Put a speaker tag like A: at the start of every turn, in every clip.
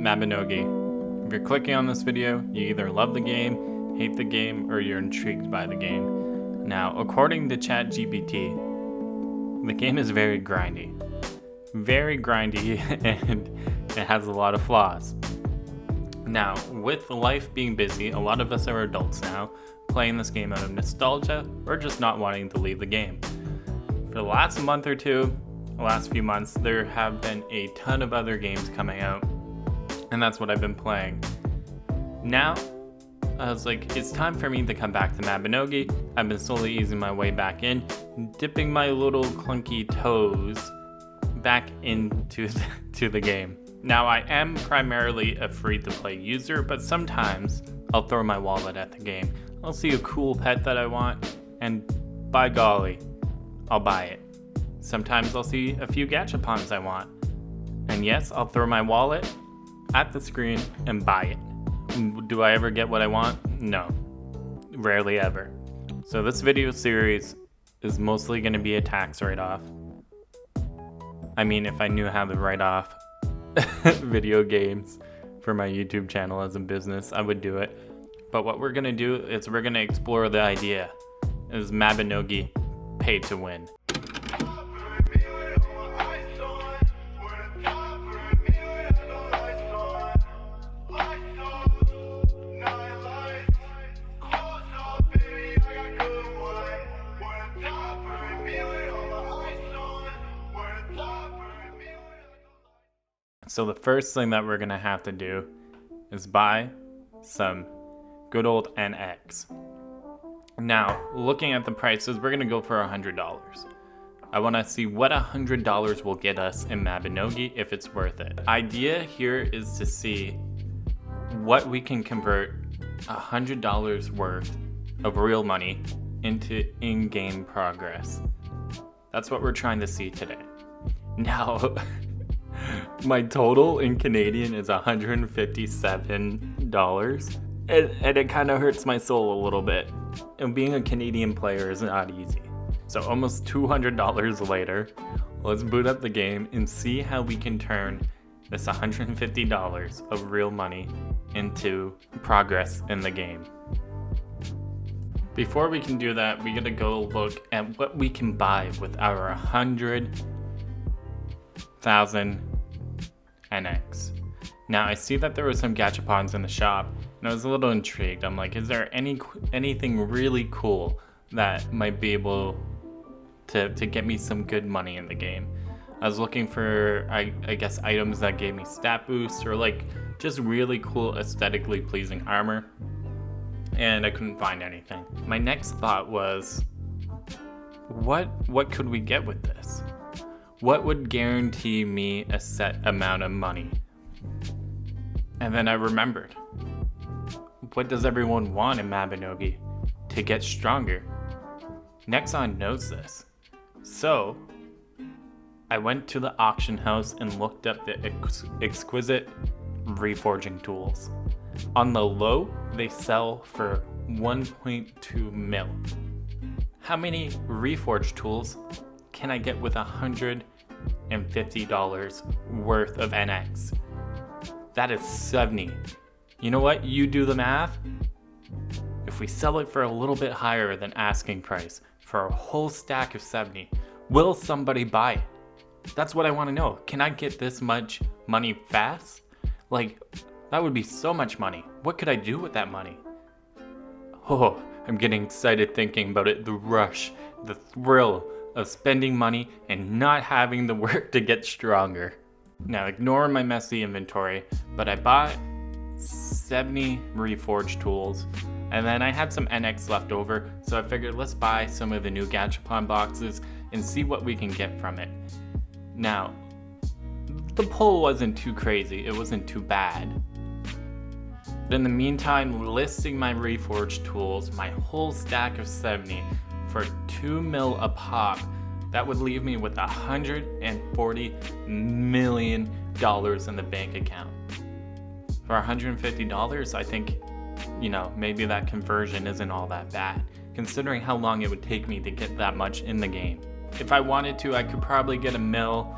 A: Mabinogi. If you're clicking on this video, you either love the game, hate the game, or you're intrigued by the game. Now, according to ChatGPT, the game is very grindy. Very grindy, and it has a lot of flaws. Now, with life being busy, a lot of us are adults now, playing this game out of nostalgia or just not wanting to leave the game. For the last month or two, the last few months, there have been a ton of other games coming out, and that's what I've been playing. Now, I was like, it's time for me to come back to Mabinogi. I've been slowly easing my way back in, dipping my little clunky toes back into the game. Now, I am primarily a free-to-play user, but sometimes I'll throw my wallet at the game. I'll see a cool pet that I want, and by golly, I'll buy it. Sometimes I'll see a few gachapons I want, and yes, I'll throw my wallet at the screen and buy it. Do I ever get what I want? No, rarely ever. So this video series is mostly going to be a tax write-off. I mean, if I knew how to write off video games for my YouTube channel as a business, I would do it. But what we're going to do is we're going to explore the idea. Is Mabinogi Pay to win? So the first thing that we're gonna have to do is buy some good old NX. Now, looking at the prices, we're gonna go for $100. I wanna see what $100 will get us in Mabinogi, if it's worth it. The idea here is to see what we can convert $100 worth of real money into in-game progress. That's what we're trying to see today. Now, my total in Canadian is $157, and it kind of hurts my soul a little bit. And being a Canadian player is not easy. So almost $200 later, let's boot up the game and see how we can turn this $150 of real money into progress in the game. Before we can do that, we gotta go look at what we can buy with our 100,000 NX. Now, I see that there were some gachapons in the shop, and I was a little intrigued. I'm like, is there anything really cool that might be able to get me some good money in the game? I was looking for, I guess, items that gave me stat boosts or like just really cool aesthetically pleasing armor, and I couldn't find anything. My next thought was, what could we get with this? What would guarantee me a set amount of money? And then I remembered, what does everyone want in Mabinogi? To get stronger. Nexon knows this. So, I went to the auction house and looked up the exquisite reforging tools. On the low, they sell for 1.2 mil. How many reforged tools can I get with $150 worth of NX? That is 70. You know what? You do the math. If we sell it for a little bit higher than asking price for a whole stack of 70, will somebody buy it? That's what I want to know. Can I get this much money fast? Like, that would be so much money. What could I do with that money? Oh, I'm getting excited thinking about it. The rush, the thrill of spending money and not having to work to get stronger. Now, ignore my messy inventory, but I bought 70 reforged tools, and then I had some NX left over, so I figured let's buy some of the new gachapon boxes and see what we can get from it. Now, the pull wasn't too crazy, it wasn't too bad. But in the meantime, listing my reforged tools, my whole stack of 70, for 2 mil a pop, that would leave me with $140 million in the bank account. For $150, I think, maybe that conversion isn't all that bad, considering how long it would take me to get that much in the game. If I wanted to, I could probably get $1 mil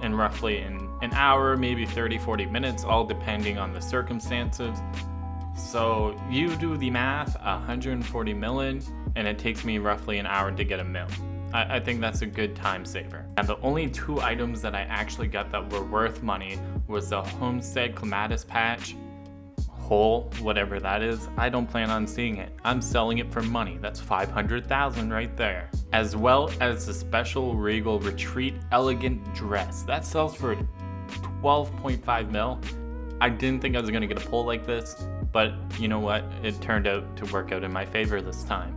A: in roughly an hour, maybe 30-40 minutes, all depending on the circumstances. So you do the math, 140 million, and it takes me roughly an hour to get a mil. I think that's a good time saver. And the only 2 items that I actually got that were worth money was the Homestead Clematis patch, whole, whatever that is. I don't plan on seeing it. I'm selling it for money. That's 500,000 right there. As well as the special Regal Retreat Elegant Dress. That sells for 12.5 mil. I didn't think I was gonna get a pull like this, but you know what? It turned out to work out in my favor this time.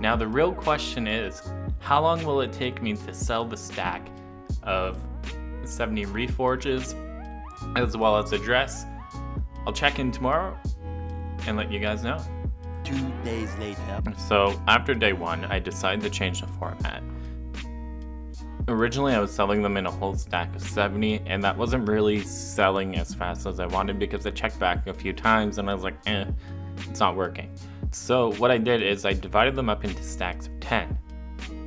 A: Now the real question is, how long will it take me to sell the stack of 70 reforges as well as the dress? I'll check in tomorrow and let you guys know.
B: 2 days later.
A: So after day 1, I decided to change the format. Originally I was selling them in a whole stack of 70, and that wasn't really selling as fast as I wanted because I checked back a few times and I was like, it's not working. So what I did is I divided them up into stacks of 10.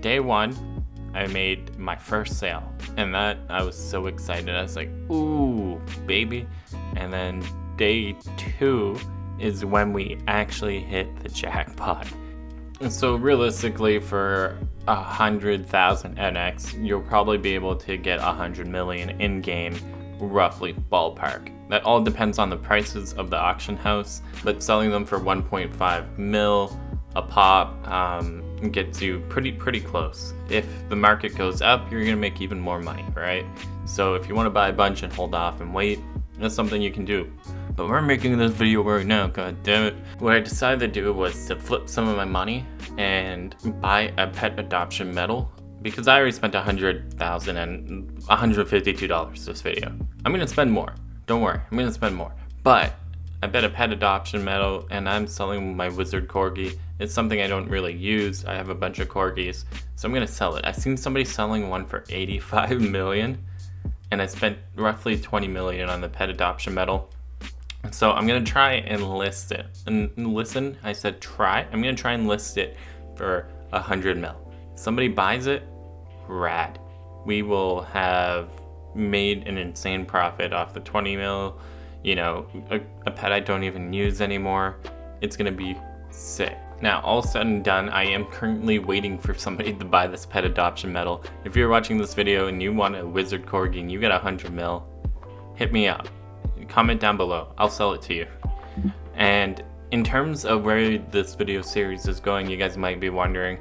A: Day 1, I made my first sale, and that I was so excited. I was like, ooh, baby. And then day 2 is when we actually hit the jackpot. And so realistically, for 100,000 NX, you'll probably be able to get 100 million in game, roughly ballpark. That all depends on the prices of the auction house, but selling them for 1.5 mil a pop gets you pretty close. If the market goes up, you're gonna make even more money, right? So if you want to buy a bunch and hold off and wait, that's something you can do. But we're making this video right now, god damn it. What I decided to do was to flip some of my money and buy a pet adoption medal, because I already spent $100,000 and $152 this video. I'm gonna spend more, don't worry, I'm gonna spend more. But I bet a pet adoption medal, and I'm selling my wizard corgi. It's something I don't really use. I have a bunch of corgis, so I'm gonna sell it. I've seen somebody selling one for 85 million, and I spent roughly 20 million on the pet adoption medal. So I'm gonna try and list it. And listen, I said try. I'm gonna try and list it for 100 mil. Somebody buys it, rad. We will have made an insane profit off the 20 mil. You know, a pet I don't even use anymore. It's gonna be sick. Now, all said and done, I am currently waiting for somebody to buy this pet adoption medal. If you're watching this video and you want a wizard corgi and you get 100 mil, hit me up. Comment down below. I'll sell it to you. And in terms of where this video series is going, you guys might be wondering,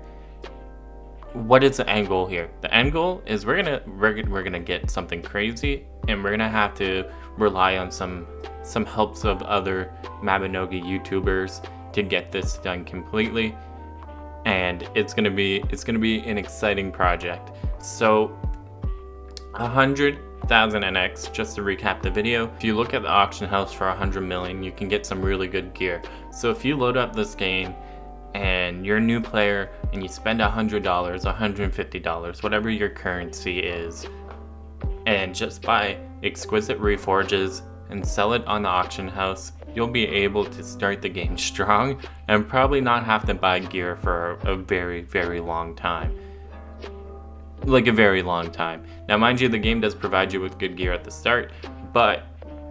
A: what is the end goal here? The end goal is we're gonna get something crazy, and we're gonna have to rely on some helps of other Mabinogi YouTubers to get this done completely. And it's gonna be an exciting project. So 100,000 NX, just to recap the video. If you look at the auction house for 100 million, you can get some really good gear. So if you load up this game and you're a new player and you spend $100, $150, whatever your currency is, and just buy exquisite reforges and sell it on the auction house, you'll be able to start the game strong and probably not have to buy gear for a very long time. Like a very long time. Now mind you, the game does provide you with good gear at the start, but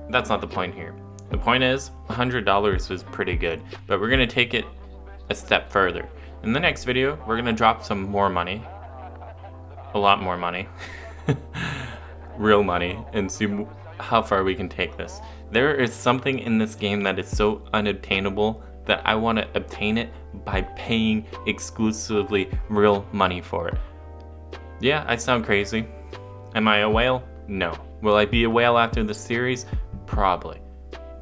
A: that's not the point here. The point is, $100 was pretty good, but we're gonna take it a step further. In the next video, we're gonna drop some more money, a lot more money, real money, and see how far we can take this. There is something in this game that is so unobtainable that I want to obtain it by paying exclusively real money for it. Yeah, I sound crazy. Am I a whale? No. Will I be a whale after this series? Probably.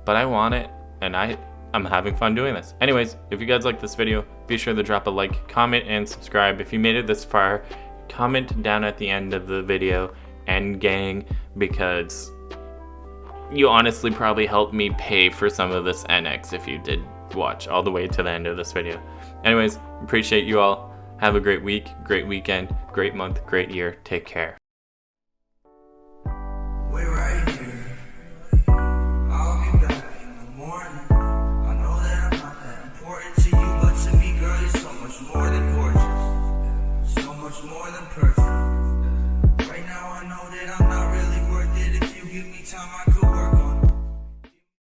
A: But I want it, and I'm having fun doing this. Anyways, if you guys like this video, be sure to drop a like, comment, and subscribe. If you made it this far, comment down at the end of the video, and gang, because you honestly probably helped me pay for some of this NX if you did watch all the way to the end of this video. Anyways, appreciate you all. Have a great week, great weekend, great month, great year. Take care.
C: We're right here. I'll be back in the morning. I know that I'm not that important to you, but to me, girl, you're so much more than gorgeous. So much more than perfect.